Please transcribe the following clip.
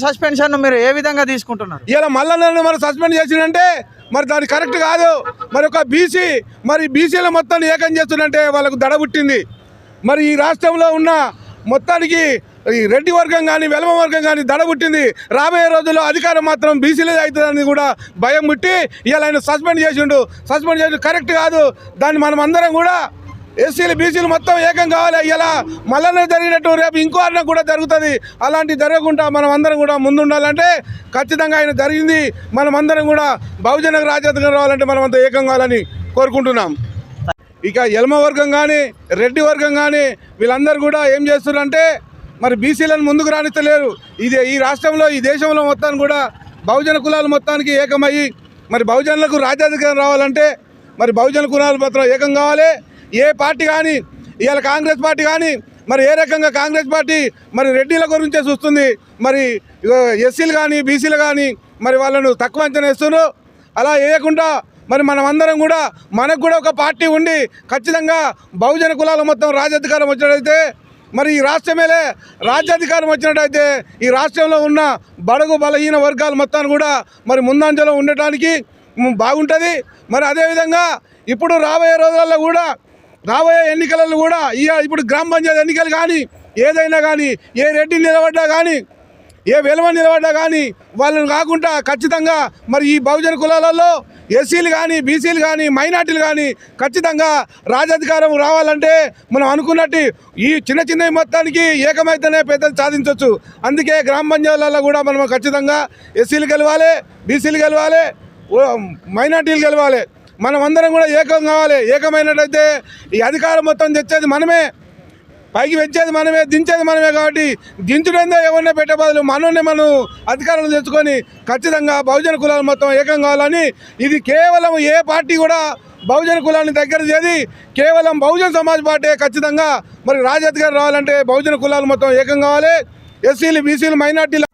Suspension మీరు ఏ విధంగా తీసుకుంటున్నారు? ఇలా మల్లన్నను మరి సస్పెండ్ చేసిందంటే మరి దాని కరెక్ట్ కాదు. మరి ఒక బీసీ మరి బీసీల మొత్తాన్ని ఏకం చేస్తుందంటే వాళ్ళకు దడ పుట్టింది. మరి ఈ రాష్ట్రంలో ఉన్న మొత్తానికి ఈ రెడ్డి వర్గం కానీ వెలమ వర్గం కానీ దడ పుట్టింది. రాబోయే రోజుల్లో అధికారం మాత్రం బీసీలే అవుతుందని కూడా భయం పుట్టి ఇలా ఆయన సస్పెండ్ చేసి కరెక్ట్ కాదు. దాన్ని మనం అందరం కూడా ఎస్సీలు బీసీలు మొత్తం ఏకం కావాలి. ఇలా మల్లన్న జరిగినట్టు రేపు ఇంకో అన్న కూడా జరుగుతుంది. అలాంటి జరగకుండా మనం అందరం కూడా ముందుండాలంటే ఖచ్చితంగా ఆయన జరిగింది. మనం అందరం కూడా బహుజన రాజ్యాధికారం రావాలంటే మనం అంతా ఏకం కావాలని కోరుకుంటున్నాం. ఇక ఎల్మ వర్గం కానీ రెడ్డి వర్గం కానీ వీళ్ళందరూ కూడా ఏం చేస్తున్నారంటే మరి బీసీలను ముందుకు రానిస్తలేరు. ఈ రాష్ట్రంలో ఈ దేశంలో మొత్తాన్ని కూడా బహుజన కులాలు మొత్తానికి ఏకమయ్యి మరి బహుజనులకు రాజ్యాధికారం రావాలంటే మరి బహుజన కులాలు మాత్రం ఏకం కావాలి. ఏ పార్టీ కానీ ఇవాళ కాంగ్రెస్ పార్టీ కానీ మరి ఏ రకంగా కాంగ్రెస్ పార్టీ మరి రెడ్డిల గురించే చూస్తుంది. మరి ఎస్సీలు కానీ బీసీలు కానీ మరి వాళ్ళను తక్కువ అంచనా వేస్తున్నారు. అలా వేయకుండా మరి మనం అందరం కూడా మనకు కూడా ఒక పార్టీ ఉండి ఖచ్చితంగా బహుజన కులాల మొత్తం రాజ్యాధికారం వచ్చినట్టయితే మరి ఈ రాష్ట్రమేలే రాజ్యాధికారం వచ్చినట్టయితే ఈ రాష్ట్రంలో ఉన్న బడుగు బలహీన వర్గాలు మొత్తాన్ని కూడా మరి ముందంజలో ఉండటానికి బాగుంటుంది. మరి అదేవిధంగా ఇప్పుడు రాబోయే రోజులలో కూడా రాబోయే ఎన్నికలలో కూడా ఇప్పుడు గ్రామ పంచాయతీ ఎన్నికలు కానీ ఏదైనా కానీ ఏ రెడ్డి నిలబడ్డా కానీ ఏ వెలమ నిలబడ్డా కానీ వాళ్ళని కాకుండా ఖచ్చితంగా మరి ఈ బహుజన కులాలలో ఎస్సీలు కానీ బీసీలు కానీ మైనార్టీలు కానీ ఖచ్చితంగా రాజ్యాధికారం రావాలంటే మనం అనుకున్నట్టు ఈ చిన్న మొత్తానికి ఏకమైతేనే పెద్దలు సాధించవచ్చు. అందుకే గ్రామ పంచాయతీలలో కూడా మనం ఖచ్చితంగా ఎస్సీలు గెలవాలి, బీసీలు గెలవాలి, మైనార్టీలు గెలవాలి. మనం అందరం కూడా ఏకం కావాలి. ఏకమైనట్టయితే ఈ అధికారం మొత్తం తెచ్చేది మనమే, పైకి పెంచేది మనమే, దించేది మనమే. కాబట్టి దించుడందే ఎవరినే పెట్టే బదులు మనం అధికారులు తెచ్చుకొని ఖచ్చితంగా బహుజన కులాలు మొత్తం ఏకం కావాలని ఇది కేవలం ఏ పార్టీ కూడా బహుజన కులాన్ని దగ్గర చేసి కేవలం బహుజన సమాజ్ పార్టీ ఖచ్చితంగా మరి రాజ్యాధికారం రావాలంటే బహుజన కులాలు మొత్తం ఏకం కావాలి. ఎస్సీలు బీసీలు మైనార్టీలు